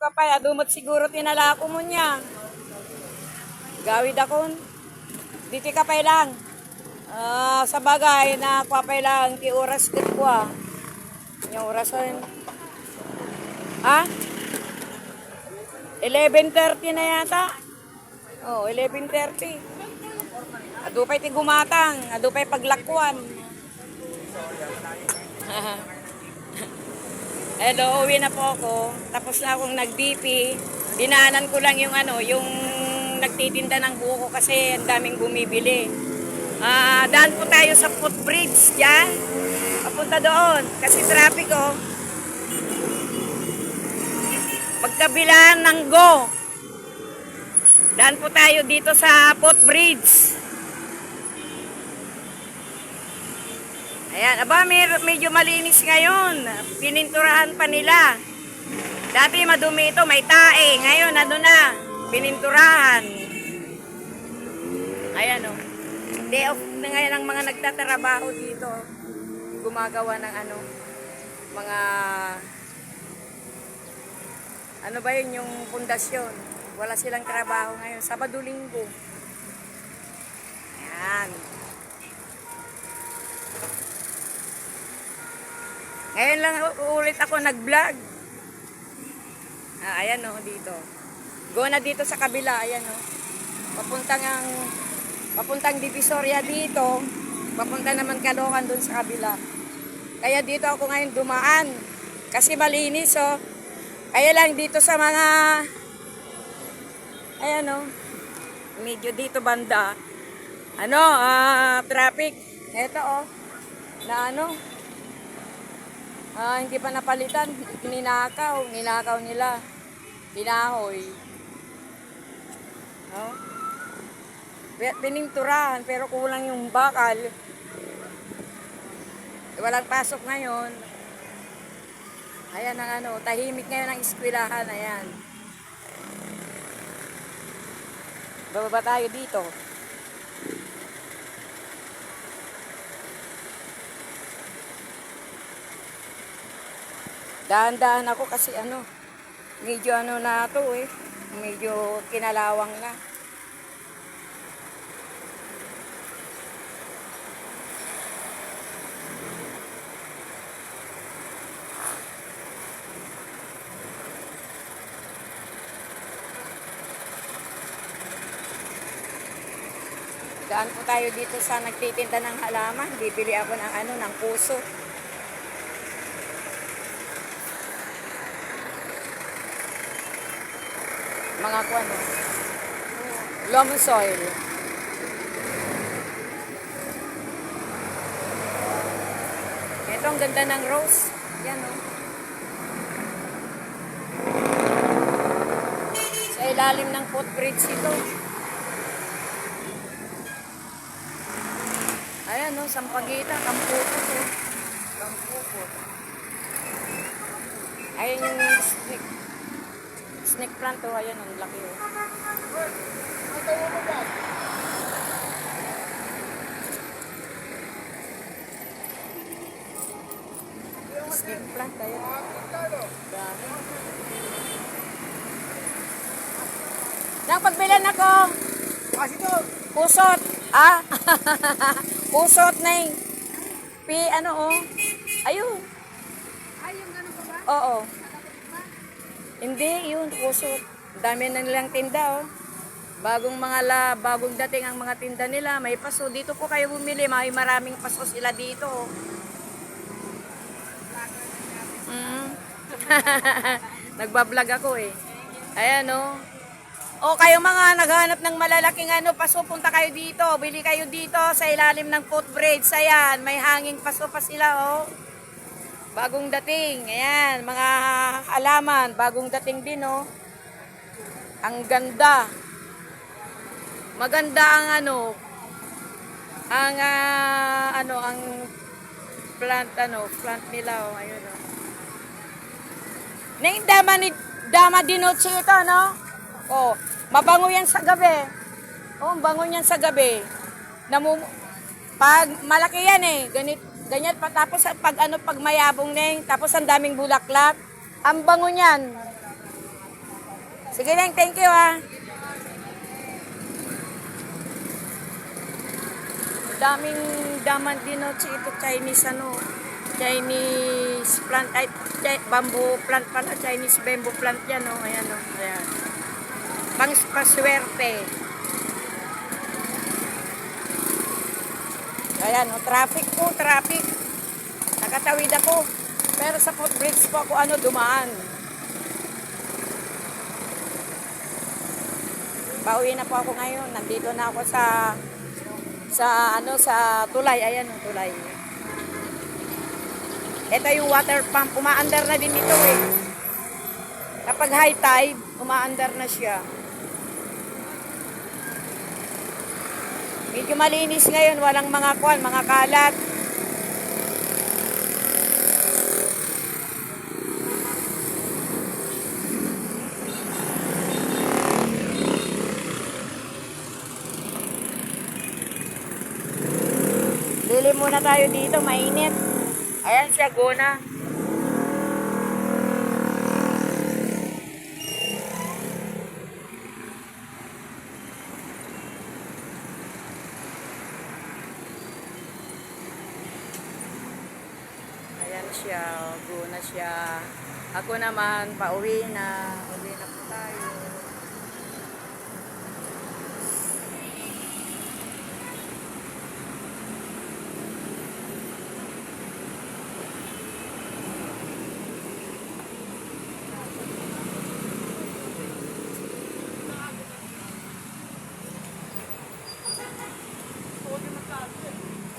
kapay, adumot siguro tinalako mo niya. Gawid akon. Diti kapay lang. Sa bagay na kapay lang, ti oras kit ko Yung orasan. Ha? 11:30 na yata. Oh, 11:30. Adupay ti gumatang, adupay paglakwan. Hello, uwi na po ako. Tapos na akong nag-BP. Dinaanan ko lang yung yung nagtitinda ng buko kasi ang daming bumibili. Daan po tayo sa footbridge diyan. Papunta doon kasi traffic Magkabilaan ng Go. Daan po tayo dito sa footbridge. Ayan, medyo malinis ngayon. Pininturahan pa nila. Dati madumi ito, may tae. Ngayon, pininturahan. Ayan Day off na ngayon ang mga nagtatrabaho dito. Gumagawa ng mga, ba yun, yung pundasyon. Wala silang trabaho ngayon. Sabado-linggo. Ayan. Ngayon lang ulit ako nag-vlog. Ayan dito. Go na dito sa kabila, ayan Papuntang Divisoria dito. Papunta naman Caloocan doon sa kabila. Kaya dito ako ngayon dumaan. Kasi malinis Kaya lang dito sa mga medyo dito banda. Traffic. Ito hindi pa napalitan, ninakaw nila, pinahoy. Pininturahan, pero kulang yung bakal. Walang pasok ngayon. Ayan ang tahimik ngayon ang eskwelahan, ayan. Bababa tayo dito. Dahan-dahan ako kasi medyo na ito medyo kinalawang na. Daan po tayo dito sa nagtitinda ng halaman. Bibili ako ng puso. Mga lemon soil. Ito ang ganda ng rose. Yan Sa ilalim ng footbridge ito. Ayan Sampaguita, Kampupot Kampupot. Ayan yung snake plant ayan ang laki snake plant ayan. Dami. Nang pagbilan ako. Pusot. Pusot na yung ayun. Yung ganun pa ba? Oo. Hindi, yun, pusot. Dami na nilang tinda, bagong dating ang mga tinda nila, may paso. Dito po kayo bumili, maraming paso sila dito. Nagbablog ako Ayan kayo mga naghanap ng malalaking paso, punta kayo dito. Bili kayo dito sa ilalim ng footbridge. Ayan, may hanging paso pa sila Bagong dating. Ayan, mga halaman, bagong dating din Ang ganda. Maganda ang ang plant nila ayun Nang dama dinotsi ito mabango yan sa gabi. Bango yan sa gabi. Pag malaki yan ganyan pa tapos pag mayabong tapos ang daming bulaklak. Ang bango niyan. Sige lang, thank you ah. Daming daman din no, ito Chinese Chinese plant, ay, bamboo plant pala, Chinese bamboo plant yan no, ayan no, ayan. Paswerte. Ayan no, traffic po, traffic. Nakatawid ako. Pero sa footbridge po ako dumaan. Pauwi na po ako ngayon. Nandito na ako sa tulay. Ayan ang tulay. Ito yung water pump. Umaandar na din ito eh. Kapag high tide, umaandar na siya. Medyo malinis ngayon. Walang mga mga kalat. Bili muna tayo dito, mainit. Ayan siya, gona. Ayan siya, gona siya. Ako naman, pauwi na. Uwi na po tayo.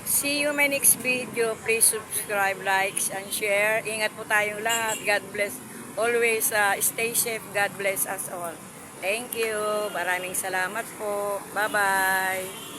See you my next video. Please subscribe, likes, and share. Ingat po tayong lahat. God bless. Always stay safe. God bless us all. Thank you. Maraming salamat po. Bye-bye.